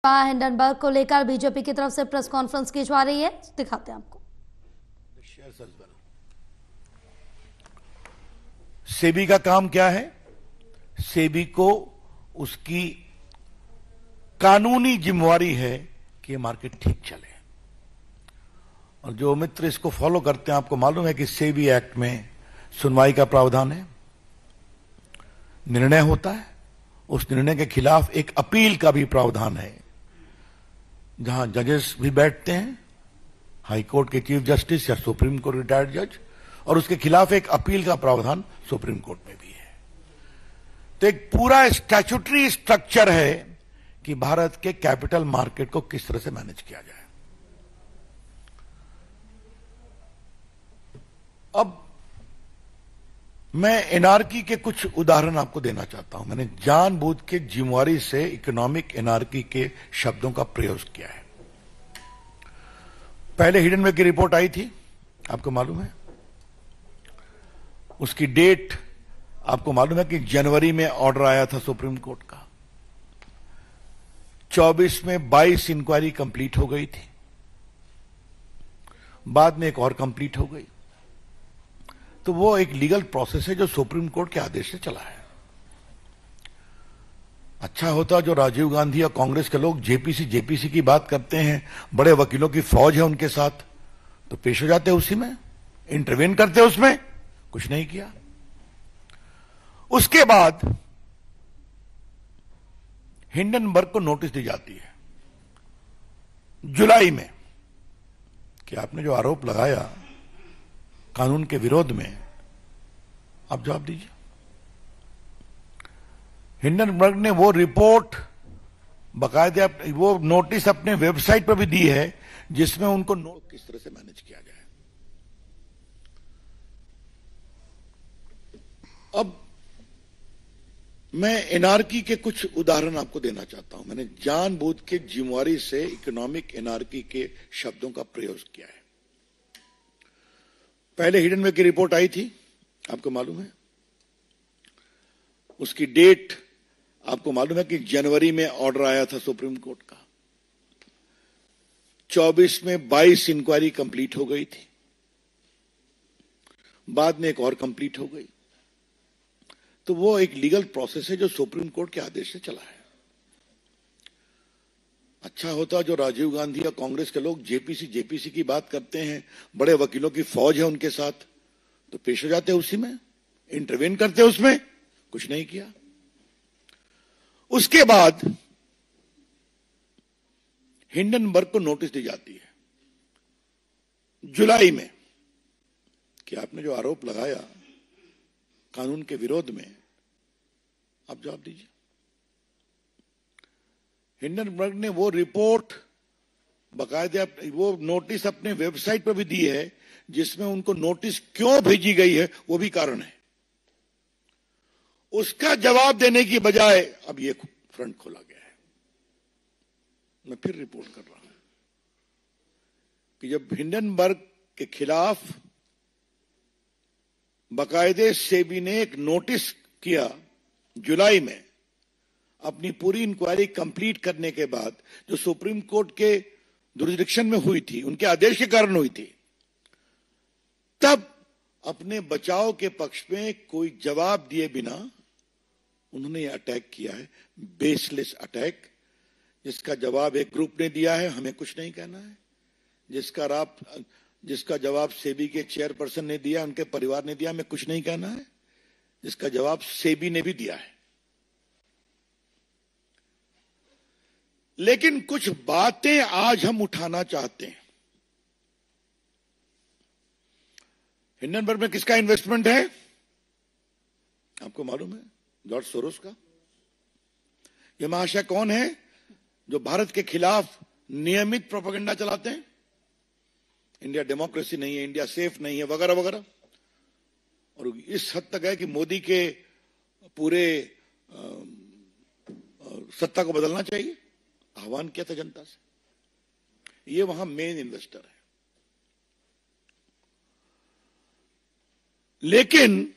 Hindenburg को लेकर BJP की तरफ से प्रेस कॉन्फ्रेंस की जा रही है, दिखाते हैं आपको। सेबी का काम क्या है? सेबी को उसकी कानूनी जिम्मेवारी है कि ये मार्केट ठीक चले, और जो मित्र इसको फॉलो करते हैं, आपको मालूम है कि सेबी एक्ट में सुनवाई का प्रावधान है, निर्णय होता है, उस निर्णय के खिलाफ एक अपील का भी प्रावधान है, जहां जजेस भी बैठते हैं, हाई कोर्ट के चीफ जस्टिस या सुप्रीम कोर्ट रिटायर्ड जज, और उसके खिलाफ एक अपील का प्रावधान सुप्रीम कोर्ट में भी है। तो एक पूरा स्टैट्यूटरी स्ट्रक्चर है कि भारत के कैपिटल मार्केट को किस तरह से मैनेज किया जाए। अब मैं एनआरकी के कुछ उदाहरण आपको देना चाहता हूं। मैंने जानबूझ के जिम्मेवारी से इकोनॉमिक एनआरकी के शब्दों का प्रयोग किया है। पहले हिडनबर्ग की रिपोर्ट आई थी, आपको मालूम है, उसकी डेट आपको मालूम है कि जनवरी में ऑर्डर आया था सुप्रीम कोर्ट का, 24 में 22 इंक्वायरी कंप्लीट हो गई थी, बाद में एक और कंप्लीट हो गई। तो वो एक लीगल प्रोसेस है जो सुप्रीम कोर्ट के आदेश से चला है। अच्छा होता जो राजीव गांधी या कांग्रेस के लोग जेपीसी की बात करते हैं, बड़े वकीलों की फौज है उनके साथ, तो पेश हो जाते उसी में, इंटरवेन करते उसमें, कुछ नहीं किया। उसके बाद हिंडनबर्ग को नोटिस दी जाती है जुलाई में कि आपने जो आरोप लगाया कानून के विरोध में, आप जवाब दीजिए। हिंडनबर्ग ने वो रिपोर्ट बाकायदा वो नोटिस अपने वेबसाइट पर भी दी है, जिसमें उनको किस तरह से मैनेज किया जाए। अब मैं एनआरकी के कुछ उदाहरण आपको देना चाहता हूं। मैंने जानबूझ के जिम्मेवारी से इकोनॉमिक एनआरकी के शब्दों का प्रयोग किया है। पहले हिडनबर्ग की रिपोर्ट आई थी, आपको मालूम है, उसकी डेट आपको मालूम है कि जनवरी में ऑर्डर आया था सुप्रीम कोर्ट का, 24 में 22 इंक्वायरी कंप्लीट हो गई थी, बाद में एक और कंप्लीट हो गई। तो वो एक लीगल प्रोसेस है जो सुप्रीम कोर्ट के आदेश से चला है। अच्छा होता जो राजीव गांधी या कांग्रेस के लोग जेपीसी की बात करते हैं, बड़े वकीलों की फौज है उनके साथ, तो पेश हो जाते उसी में, इंटरवेन करते उसमें, कुछ नहीं किया। उसके बाद हिंडनबर्ग को नोटिस दी जाती है जुलाई में कि आपने जो आरोप लगाया कानून के विरोध में, आप जवाब दीजिए। हिंडनबर्ग ने वो रिपोर्ट बाकायदा वो नोटिस अपने वेबसाइट पर भी दी है, जिसमें उनको नोटिस क्यों भेजी गई है वो भी कारण है। उसका जवाब देने की बजाय अब ये फ्रंट खोला गया है। मैं फिर रिपोर्ट कर रहा हूं कि जब हिंडनबर्ग के खिलाफ बाकायदे सेबी ने एक नोटिस किया जुलाई में, अपनी पूरी इंक्वायरी कंप्लीट करने के बाद, जो सुप्रीम कोर्ट के जुरिसडिक्शन में हुई थी, उनके आदेश के कारण हुई थी, तब अपने बचाव के पक्ष में कोई जवाब दिए बिना उन्होंने ये अटैक किया है, बेसलेस अटैक, जिसका जवाब एक ग्रुप ने दिया है, हमें कुछ नहीं कहना है, जिसका जवाब सेबी के चेयरपर्सन ने दिया, उनके परिवार ने दिया, हमें कुछ नहीं कहना है, जिसका जवाब सेबी ने भी दिया है। लेकिन कुछ बातें आज हम उठाना चाहते हैं। हिंडनबर्ग में किसका इन्वेस्टमेंट है? आपको मालूम है, जॉर्ज सोरोस का। यह महाशय कौन है जो भारत के खिलाफ नियमित प्रोपेगेंडा चलाते हैं? इंडिया डेमोक्रेसी नहीं है, इंडिया सेफ नहीं है, वगैरह वगैरह। और इस हद तक है कि मोदी के पूरे सत्ता को बदलना चाहिए, आह्वान किया था जनता से। ये वहां मेन इन्वेस्टर है। लेकिन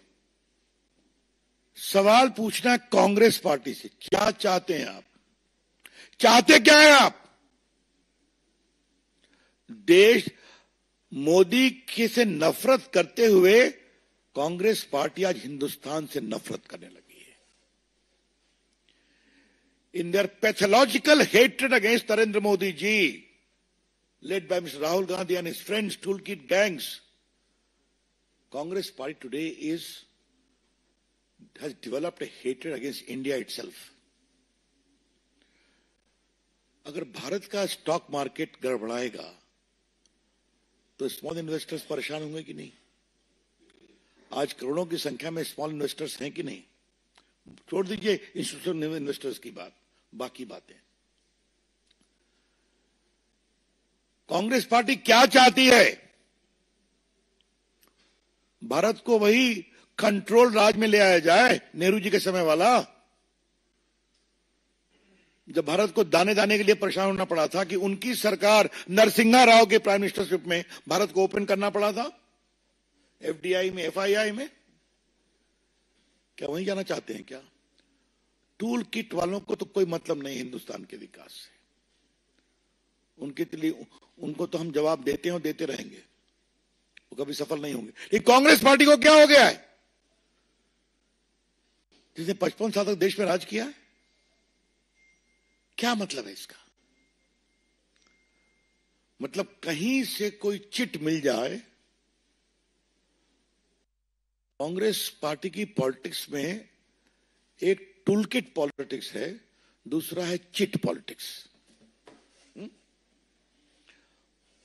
सवाल पूछना कांग्रेस पार्टी से, क्या चाहते हैं आप? चाहते क्या है आप? देश मोदी के से नफरत करते हुए कांग्रेस पार्टी आज हिंदुस्तान से नफरत करने लगी है. In their pathological hatred against Narendra Modi ji, led by Mr. Rahul Gandhi and his friends, toolkit gangs, Congress party today has developed a hatred against India itself. अगर भारत का स्टॉक मार्केट गड़बड़ाएगा तो स्मॉल इन्वेस्टर्स परेशान होंगे कि नहीं? आज करोड़ों की संख्या में स्मॉल इन्वेस्टर्स हैं कि नहीं? छोड़ दीजिए इंस्टीट्यूशनल इन्वेस्टर्स की बात, बाकी बातें. कांग्रेस पार्टी क्या चाहती है? भारत को वही कंट्रोल राज में ले आया जाए, नेहरू जी के समय वाला, जब भारत को दाने दाने के लिए परेशान होना पड़ा था कि उनकी सरकार नरसिम्हा राव के प्राइम मिनिस्टरशिप में भारत को ओपन करना पड़ा था, एफडीआई में, एफआईआई में. क्या वहीं जाना चाहते हैं क्या? टूल किट वालों को तो कोई मतलब नहीं हिंदुस्तान के विकास से. उनके लिए उनको तो हम जवाब देते हैं और देते रहेंगे, वो कभी सफल नहीं होंगे. ये कांग्रेस पार्टी को क्या हो गया है जिसने 55 साल तक देश में राज किया है? क्या मतलब है इसका? मतलब कहीं से कोई चिट मिल जाए. कांग्रेस पार्टी की पॉलिटिक्स में एक टूलकिट पॉलिटिक्स है, दूसरा है चिट पॉलिटिक्स.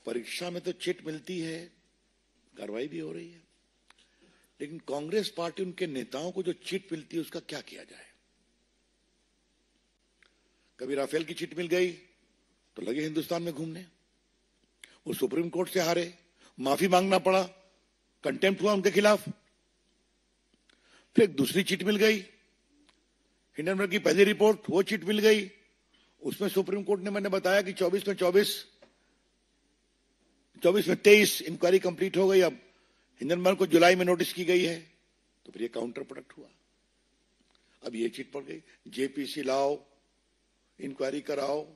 परीक्षा में तो चिट मिलती है, कार्रवाई भी हो रही है, लेकिन कांग्रेस पार्टी, उनके नेताओं को जो चिट मिलती है उसका क्या किया जाए? कभी राफेल की चिट मिल गई तो लगे हिंदुस्तान में घूमने, वो सुप्रीम कोर्ट से हारे, माफी मांगना पड़ा, कंटेम्प्ट हुआ उनके खिलाफ. फिर एक दूसरी चिट मिल गई, हिंडनबर्ग की पहली रिपोर्ट, वो चिट मिल गई. उसमें सुप्रीम कोर्ट ने, मैंने बताया कि 24 में 23 इंक्वायरी कंप्लीट हो गई. अब हिंडनबर्ग को जुलाई में नोटिस की गई है, तो फिर ये काउंटर प्रोडक्ट हुआ. अब ये चिट पड़ गई, जेपीसी लाओ, इंक्वायरी कराओ.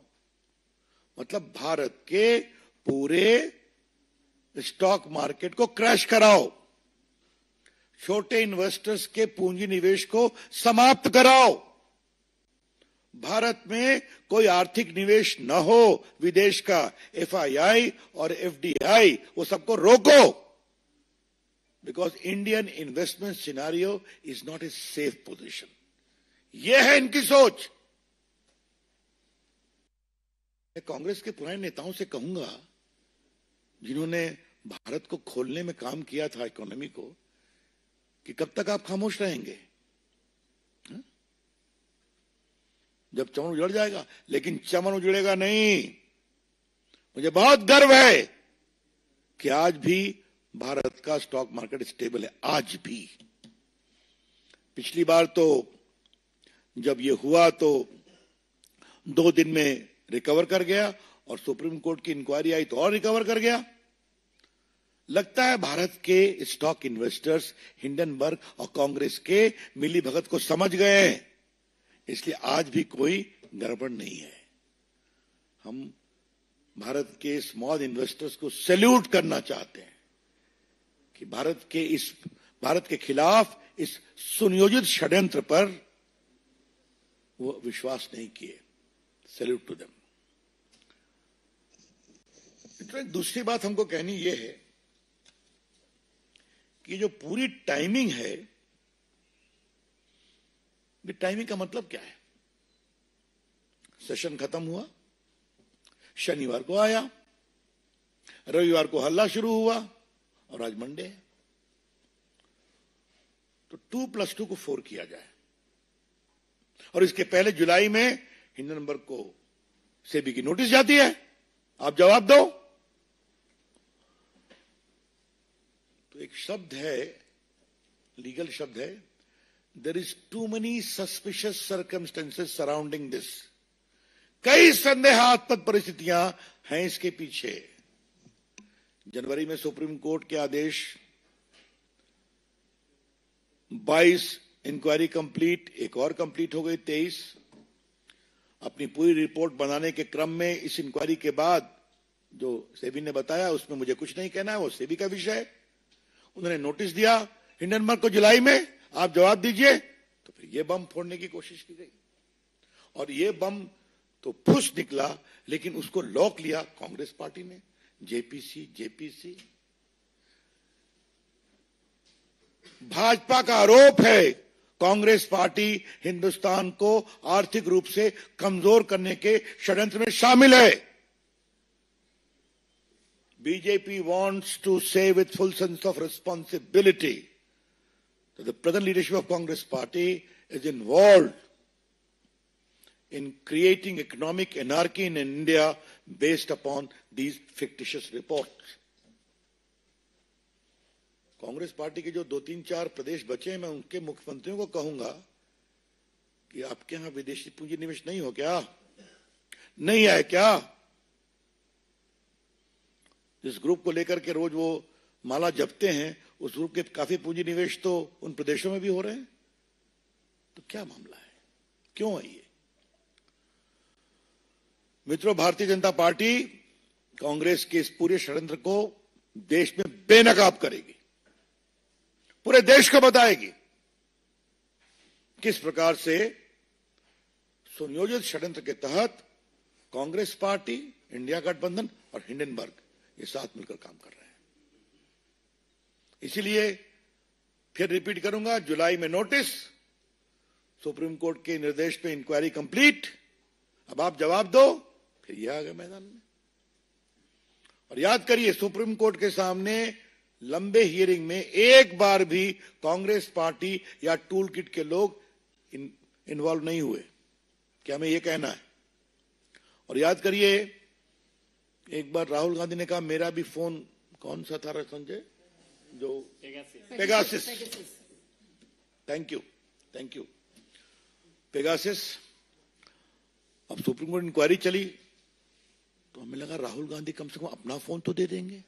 मतलब भारत के पूरे स्टॉक मार्केट को क्रैश कराओ, छोटे इन्वेस्टर्स के पूंजी निवेश को समाप्त कराओ, भारत में कोई आर्थिक निवेश न हो विदेश का, एफआईआई और एफडीआई, वो सबको रोको. Because Indian investment scenario is not a safe position. यह है इनकी सोच. मैं कांग्रेस के पुराने नेताओं से कहूंगा, जिन्होंने भारत को खोलने में काम किया था, इकोनॉमी को, कि कब तक आप खामोश रहेंगे? जब चमन उजड़ जाएगा. लेकिन चमन उजड़ेगा नहीं. मुझे बहुत गर्व है कि आज भी भारत का स्टॉक मार्केट स्टेबल है. आज भी. पिछली बार तो जब ये हुआ तो 2 दिन में रिकवर कर गया, और सुप्रीम कोर्ट की इंक्वायरी आई तो और रिकवर कर गया. लगता है भारत के स्टॉक इन्वेस्टर्स हिंडनबर्ग और कांग्रेस के मिली भगत को समझ गए हैं, इसलिए आज भी कोई गड़बड़ नहीं है. हम भारत के स्मॉल इन्वेस्टर्स को सैल्यूट करना चाहते हैं कि भारत के खिलाफ इस सुनियोजित षड्यंत्र पर वो विश्वास नहीं किए. Salute to them. दूसरी बात हमको कहनी यह है कि जो पूरी टाइमिंग है, ये टाइमिंग का मतलब क्या है? सेशन खत्म हुआ, शनिवार को आया, रविवार को हल्ला शुरू हुआ, और आज मंडे है. तो 2+2 को 4 किया जाए. और इसके पहले जुलाई में हिंडनबर्ग को सेबी की नोटिस जाती है, आप जवाब दो. तो एक शब्द है, लीगल शब्द है, there is too many suspicious circumstances surrounding this. कई संदेहास्पद परिस्थितियां हैं इसके पीछे. जनवरी में सुप्रीम कोर्ट के आदेश, 22 इंक्वायरी कंप्लीट, एक और कंप्लीट हो गई 23. अपनी पूरी रिपोर्ट बनाने के क्रम में इस इंक्वायरी के बाद जो सेबी ने बताया उसमें मुझे कुछ नहीं कहना है, वो सेबी का विषय है। उन्होंने नोटिस दिया हिंडनबर्ग को जुलाई में, आप जवाब दीजिए, तो फिर ये बम फोड़ने की कोशिश की गई और ये बम तो फुस निकला, लेकिन उसको लॉक लिया कांग्रेस पार्टी ने, जेपीसी। भाजपा का आरोप है कांग्रेस पार्टी हिंदुस्तान को आर्थिक रूप से कमजोर करने के षड्यंत्र में शामिल है। BJP wants to say with full sense of responsibility that the present leadership of Congress Party is involved in creating economic anarchy in India based upon these fictitious reports. Congress party के जो 2-3-4 प्रदेश बचे हैं, मैं उनके मुख्यमंत्रियों को कहूंगा कि आपके यहां विदेशी पूंजी निवेश नहीं हो क्या? नहीं है क्या? जिस ग्रुप को लेकर के रोज वो माला जपते हैं, उस ग्रुप के काफी पूंजी निवेश तो उन प्रदेशों में भी हो रहे हैं। तो क्या मामला है, क्यों है ये? मित्रों, भारतीय जनता पार्टी कांग्रेस के इस पूरे षड्यंत्र को देश में बेनकाब करेगी, पूरे देश को बताएगी किस प्रकार से सुनियोजित षड्यंत्र के तहत कांग्रेस पार्टी, इंडिया गठबंधन और हिंडनबर्ग ये साथ मिलकर काम कर रहे हैं। इसीलिए फिर रिपीट करूंगा, जुलाई में नोटिस, सुप्रीम कोर्ट के निर्देश पे इंक्वायरी कंप्लीट, अब आप जवाब दो, फिर ये आ गए मैदान में। और याद करिए, सुप्रीम कोर्ट के सामने लंबे हियरिंग में एक बार भी कांग्रेस पार्टी या टूल किट के लोग इन्वॉल्व नहीं हुए, क्या हमें यह कहना है? और याद करिए, एक बार राहुल गांधी ने कहा मेरा भी फोन कौन सा था संजय, जो पेगासिस, थैंक यू पेगासिस। अब सुप्रीम कोर्ट इंक्वायरी चली तो हमें लगा राहुल गांधी कम से कम अपना फोन तो दे देंगे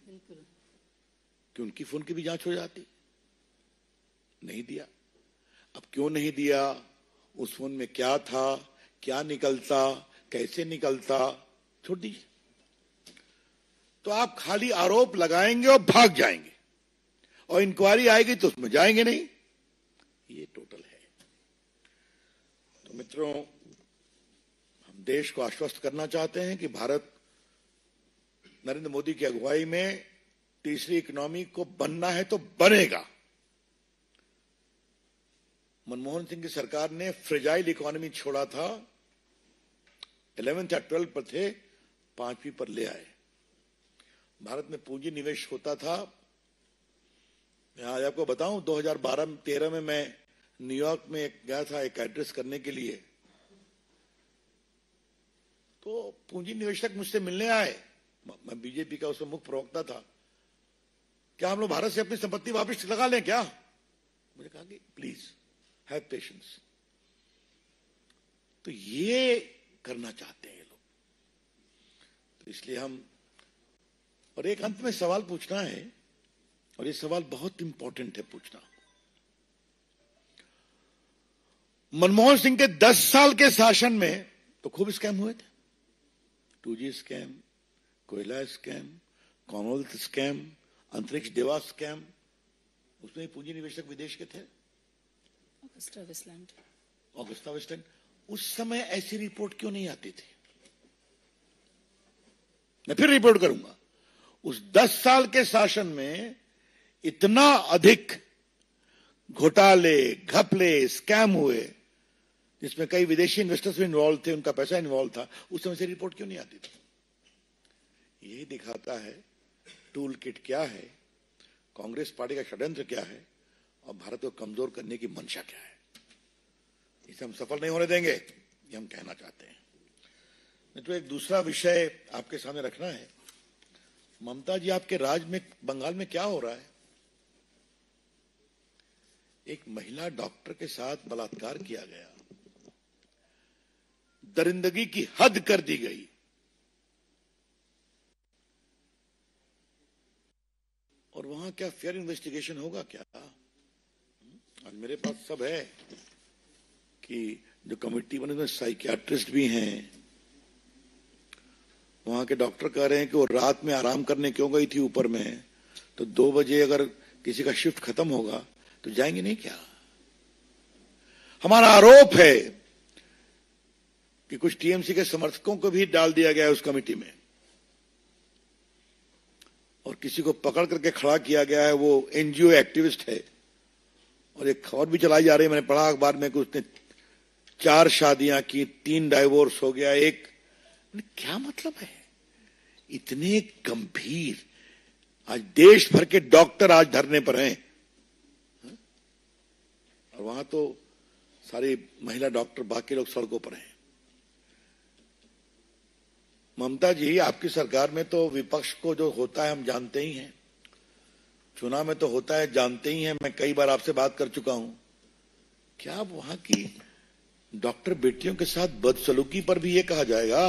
कि उनकी फोन की भी जांच हो जाती, नहीं दिया। अब क्यों नहीं दिया, उस फोन में क्या था, क्या निकलता, कैसे निकलता, छोड़ दीजिए। तो आप खाली आरोप लगाएंगे और भाग जाएंगे, और इंक्वायरी आएगी तो उसमें जाएंगे नहीं, ये टोटल है। तो मित्रों, हम देश को आश्वस्त करना चाहते हैं कि भारत नरेंद्र मोदी की अगुवाई में तीसरी इकोनॉमी को बनना है तो बनेगा। मनमोहन सिंह की सरकार ने फ्रेजाइल इकोनॉमी छोड़ा था, 11th या 12th पर थे, 5वीं पर ले आए। भारत में पूंजी निवेश होता था, मैं आज आपको बताऊं, 2012-13 में मैं न्यूयॉर्क में गया था एक एड्रेस करने के लिए, तो पूंजी निवेशक मुझसे मिलने आए, मैं बीजेपी का उसमें मुख्य प्रवक्ता था, क्या हम लोग भारत से अपनी संपत्ति वापस लगा लें क्या? मुझे कहा कि प्लीज हैव पेशेंस। तो ये करना चाहते हैं ये लोग, तो इसलिए हम, और एक अंत में सवाल पूछना है, और ये सवाल बहुत इंपॉर्टेंट है पूछना। मनमोहन सिंह के 10 साल के शासन में तो खूब स्कैम हुए थे, 2G स्कैम, कोयला स्कैम, कॉमनवेल्थ स्कैम, अंतरिक्ष देवा स्कैम, उसमें पूंजी निवेशक विदेश के थे, ऑगस्टा वेस्टलैंड। उस समय ऐसी रिपोर्ट क्यों नहीं आती थी? मैं फिर रिपोर्ट करूंगा, उस 10 साल के शासन में इतना अधिक घोटाले, घपले, स्कैम हुए, जिसमें कई विदेशी इन्वेस्टर्स भी इन्वॉल्व थे, उनका पैसा इन्वॉल्व था, उस समय से रिपोर्ट क्यों नहीं आती थी? यही दिखाता है टूल किट क्या है, कांग्रेस पार्टी का षड्यंत्र क्या है, और भारत को कमजोर करने की मंशा क्या है। इसे हम सफल नहीं होने देंगे, ये हम कहना चाहते हैं। नहीं तो एक दूसरा विषय आपके सामने रखना है। ममता जी, आपके राज्य में, बंगाल में क्या हो रहा है? एक महिला डॉक्टर के साथ बलात्कार किया गया, दरिंदगी की हद कर दी गई। और वहां क्या फेयर इन्वेस्टिगेशन होगा क्या? आज मेरे पास सब है कि जो कमेटी बनी उसमें साइकियाट्रिस्ट भी हैं। वहां के डॉक्टर कह रहे हैं कि वो रात में आराम करने क्यों गई थी ऊपर में, तो 2 बजे अगर किसी का शिफ्ट खत्म होगा तो जाएंगे नहीं क्या? हमारा आरोप है कि कुछ टीएमसी के समर्थकों को भी डाल दिया गया है उस कमेटी में, और किसी को पकड़ करके खड़ा किया गया है, वो एनजीओ एक्टिविस्ट है। और एक खबर भी चलाई जा रही है, मैंने पढ़ा अखबार में कि उसने 4 शादियां की, 3 डाइवोर्स हो गया, एक। क्या मतलब है? इतने गंभीर, आज देश भर के डॉक्टर आज धरने पर हैं, और वहां तो सारी महिला डॉक्टर, बाकी लोग सड़कों पर हैं। ममता जी, आपकी सरकार में तो विपक्ष को जो होता है हम जानते ही हैं, चुनाव में तो होता है जानते ही हैं। मैं कई बार आपसे बात कर चुका हूं। क्या वहां की डॉक्टर बेटियों के साथ बदसलूकी पर भी ये कहा जाएगा